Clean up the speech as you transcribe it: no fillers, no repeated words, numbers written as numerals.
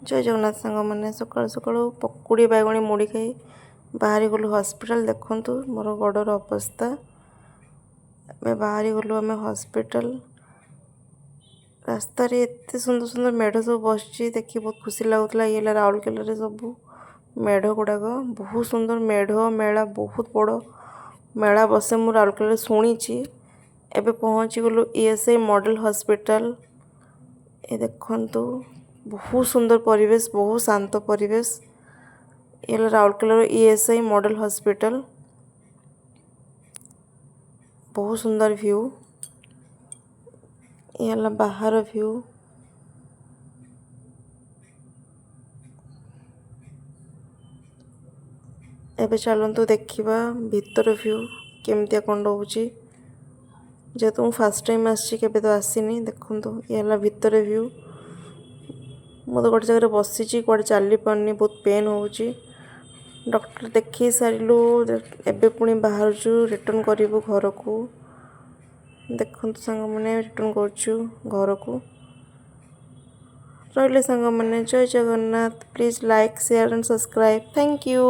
जय जगन्नाथ सांग मैंने सकाल सकाल पकुड़ी बैगणी मुड़ी खाई बाहरी गलु हॉस्पिटल देखु मोर गोड़र अवस्था बाहरी गलु आम हॉस्पिटल रास्त एत सुंदर सुंदर मेढ़ सब बस देखी बहुत खुशी लगुला ये राउरकेला सब मेढ़ गुड़ाक बहुत सुंदर मेढ़ मेला बहुत बड़ मेला बसे मु राउरकेला शुणी एबे पहुँची गलु ईएसआई मॉडल हॉस्पिटल ये देखंतु बहुत सुंदर परिवेश बहुत शांत परिवेश ये राउरकेला ईएसआई मॉडल हॉस्पिटल बहुत सुंदर व्यू ये बाहर व्यू एबे चलतु देखा भीतर व्यू केमतिया कौन रोचे जेहेतु मुझे फास्ट टाइम आसी तो आसनी देखु ये भीतर व्यू मु तो गोटे जगह बसी कड़े चली पारनी बहुत पेन हो डॉक्टर देखी सारू एबे पुणी बाहर रिटर्न करूँ घर को देखु सांग मैंने रिटर्न कर घर को रही सांग मैंने जय Jagannath please like share and subscribe thank you.